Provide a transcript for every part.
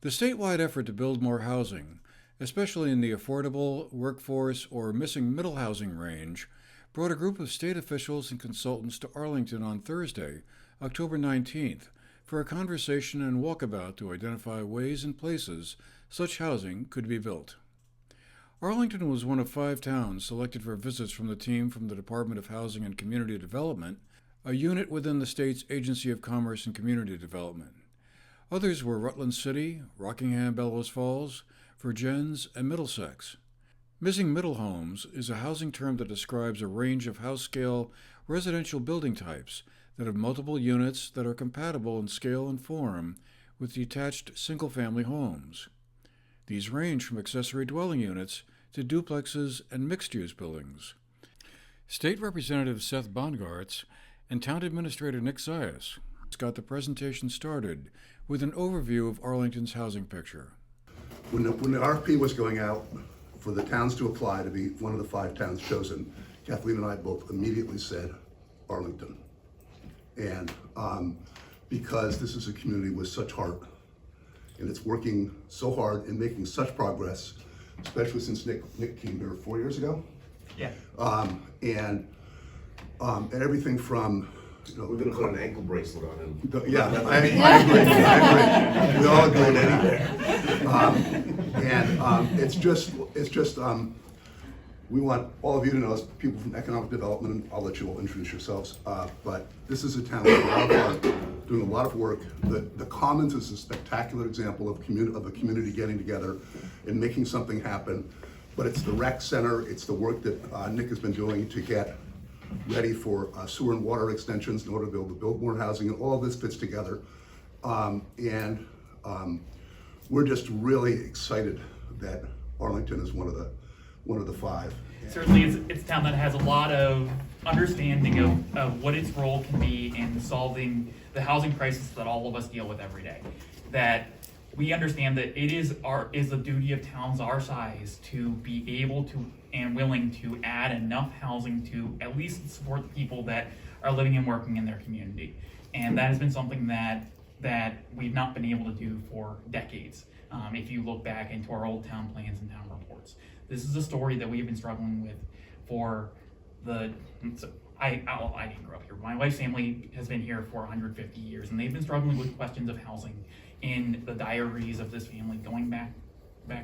The statewide effort to build more housing, especially in the affordable, workforce, or missing middle housing range, brought a group of state officials and consultants to Arlington on Thursday, October 19th, for a conversation and walkabout to identify ways and places such housing could be built. Arlington was one of 5 towns selected for visits from the team from the Department of Housing and Community Development, a unit within the state's Agency of Commerce and Community Development. Others were Rutland City, Rockingham-Bellows Falls, Virgins, and Middlesex. Missing middle homes is a housing term that describes a range of house-scale residential building types that have multiple units that are compatible in scale and form with detached single-family homes. These range from accessory dwelling units to duplexes and mixed-use buildings. State Representative Seth Bongartz and Town Administrator Nick Zayas got the presentation started with an overview of Arlington's housing picture. When the RFP was going out for the towns to apply to be one of the 5 towns chosen, Kathleen and I both immediately said Arlington. And because this is a community with such heart, and it's working so hard and making such progress, especially since Nick came here 4 years ago. Yeah. And everything from, we're gonna put an ankle bracelet on him. Yeah, I agree. We all agree with it's just we want all of you to know, as people from economic development, and I'll let you all introduce yourselves, but this is a town with a lot of heart, doing a lot of work. The Commons is a spectacular example of a community getting together and making something happen, but it's the rec center, it's the work that Nick has been doing to get ready for sewer and water extensions in order to be able to build more housing, and all of this fits together. We're just really excited that Arlington is one of the 5. Certainly it's a town that has a lot of understanding of what its role can be in solving the housing crisis that all of us deal with every day. That we understand that it is the duty of towns our size to be able to and willing to add enough housing to at least support the people that are living and working in their community. And that has been something that we've not been able to do for decades. If you look back into our old town plans and town reports, this is a story that we've been struggling with for I didn't grow up here. My wife's family has been here for 150 years, and they've been struggling with questions of housing in the diaries of this family going back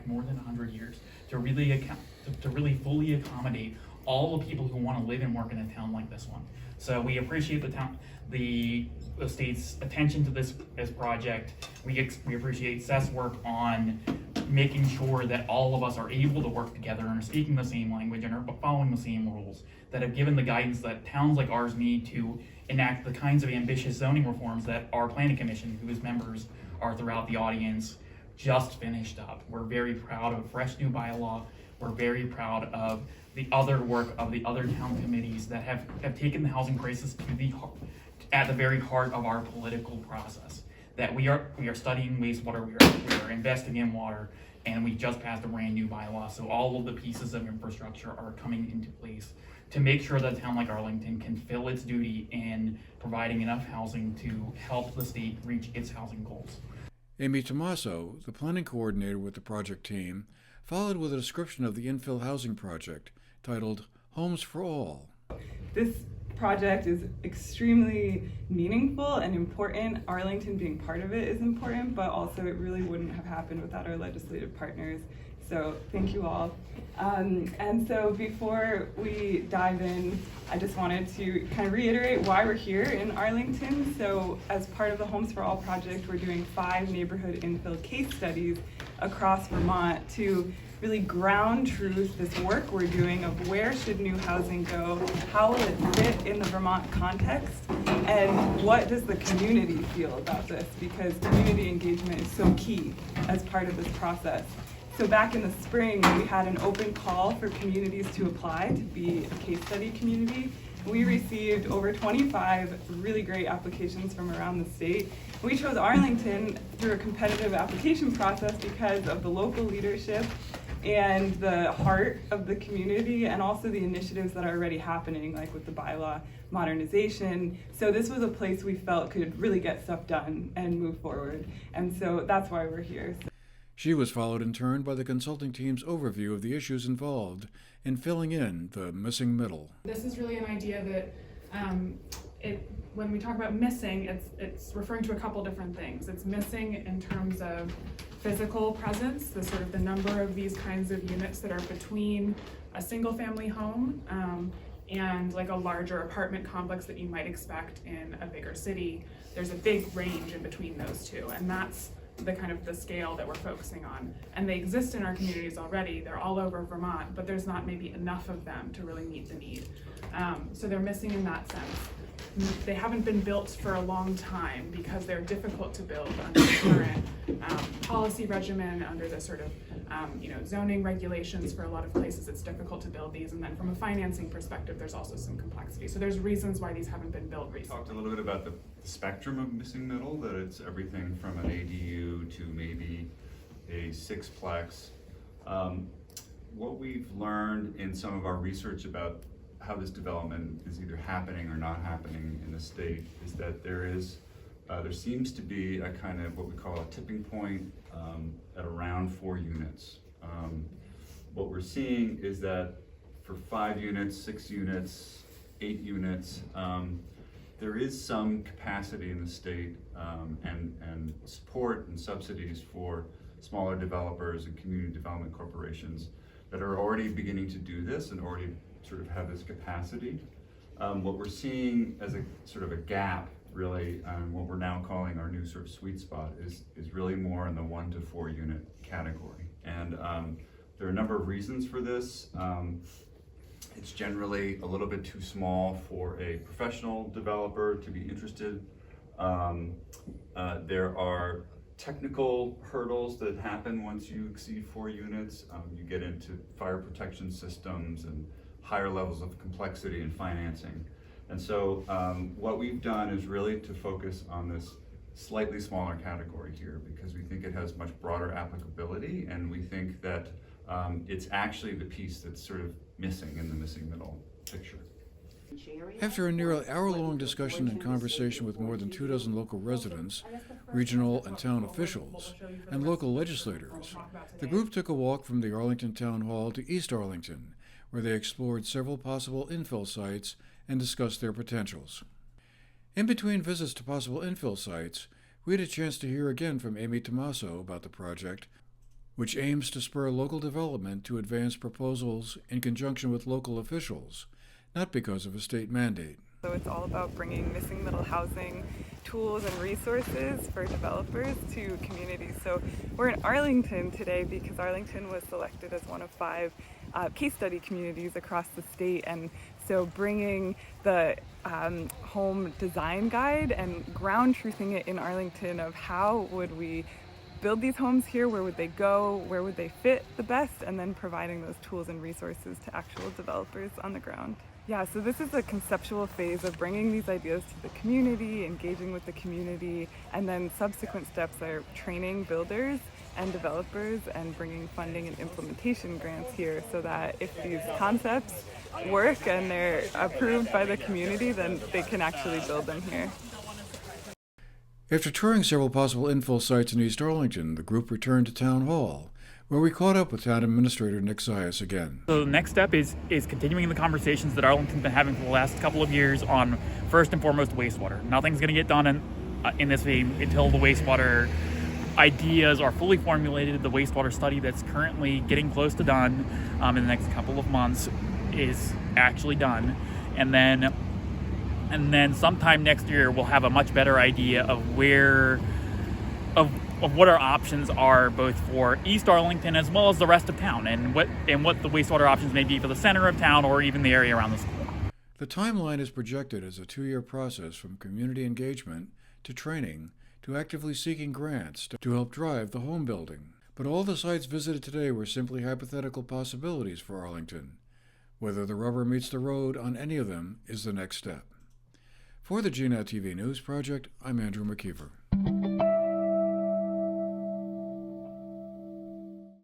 more than 100 years to really fully accommodate all the people who want to live and work in a town like this one. So we appreciate the state's attention to this project. We appreciate Seth's work on making sure that all of us are able to work together and are speaking the same language and are following the same rules that have given the guidance that towns like ours need to enact the kinds of ambitious zoning reforms that our planning commission, whose members are throughout the audience, just finished up. We're very proud of fresh new bylaw. We're very proud of the other work of the other town committees that have taken the housing crisis at the very heart of our political process. That we are studying wastewater, we are investing in water, and we just passed a brand new bylaw. So all of the pieces of infrastructure are coming into place to make sure that a town like Arlington can fill its duty in providing enough housing to help the state reach its housing goals. Amy Tomaso, the planning coordinator with the project team, followed with a description of the infill housing project titled Homes for All. This project is extremely meaningful and important. Arlington being part of it is important, but also it really wouldn't have happened without our legislative partners. So thank you all. And so before we dive in, I just wanted to kind of reiterate why we're here in Arlington. So as part of the Homes for All project, we're doing 5 neighborhood infill case studies across Vermont to really ground truth this work we're doing of where should new housing go, how will it fit in the Vermont context, and what does the community feel about this, because community engagement is so key as part of this process. So back in the spring, we had an open call for communities to apply to be a case study community. We received over 25 really great applications from around the state. We chose Arlington through a competitive application process because of the local leadership and the heart of the community, and also the initiatives that are already happening, like with the bylaw modernization. So this was a place we felt could really get stuff done and move forward. And so that's why we're here. She was followed in turn by the consulting team's overview of the issues involved in filling in the missing middle. This is really an idea that when we talk about missing, it's referring to a couple different things. It's missing in terms of physical presence, the number of these kinds of units that are between a single family home and like a larger apartment complex that you might expect in a bigger city. There's a big range in between those two, and that's the scale that we're focusing on. And they exist in our communities already. They're all over Vermont, but there's not maybe enough of them to really meet the need. So they're missing in that sense. They haven't been built for a long time because they're difficult to build under the current policy regimen, under the zoning regulations. For a lot of places it's difficult to build these, and then from a financing perspective there's also some complexity. So there's reasons why these haven't been built recently. Talked a little bit about the spectrum of missing middle, that it's everything from an ADU to maybe a sixplex. What we've learned in some of our research about how this development is either happening or not happening in the state is that there seems to be a kind of what we call a tipping point at around 4 units. What we're seeing is that for 5 units, 6 units, 8 units, there is some capacity in the state and support and subsidies for smaller developers and community development corporations that are already beginning to do this and already sort of have this capacity. What we're seeing as a gap, really, what we're now calling our new sort of sweet spot is really more in the 1 to 4 unit category. And there are a number of reasons for this. It's generally a little bit too small for a professional developer to be interested. There are technical hurdles that happen once you exceed 4 units. You get into fire protection systems and higher levels of complexity and financing. And so what we've done is really to focus on this slightly smaller category here because we think it has much broader applicability, and we think that it's actually the piece that's sort of missing in the missing middle picture. After a nearly hour-long discussion and conversation with more than 24 local residents, regional and town officials, and local legislators, the group took a walk from the Arlington Town Hall to East Arlington, where they explored several possible infill sites and discussed their potentials. In between visits to possible infill sites, we had a chance to hear again from Amy Tomaso about the project, which aims to spur local development to advance proposals in conjunction with local officials, not because of a state mandate. So it's all about bringing missing middle housing tools and resources for developers to communities. So we're in Arlington today because Arlington was selected as one of 5 case study communities across the state, and so bringing the home design guide and ground truthing it in Arlington of how would we build these homes here, where would they go, where would they fit the best, and then providing those tools and resources to actual developers on the ground. Yeah, so this is a conceptual phase of bringing these ideas to the community, engaging with the community, and then subsequent steps are training builders and developers and bringing funding and implementation grants here so that if these concepts work and they're approved by the community, then they can actually build them here. After touring several possible infill sites in East Arlington, the group returned to Town Hall, where we caught up with Town Administrator Nick Zayas again. So the next step is continuing the conversations that Arlington's been having for the last couple of years on, first and foremost, wastewater. Nothing's going to get done in this vein until the wastewater ideas are fully formulated. The wastewater study that's currently getting close to done in the next couple of months is actually done. And then sometime next year we'll have a much better idea of of what our options are, both for East Arlington as well as the rest of town, and what the wastewater options may be for the center of town or even the area around the school. The timeline is projected as a 2-year process from community engagement to training to actively seeking grants to help drive the home building. But all the sites visited today were simply hypothetical possibilities for Arlington. Whether the rubber meets the road on any of them is the next step. For the GNAT-TV News Project, I'm Andrew McKeever.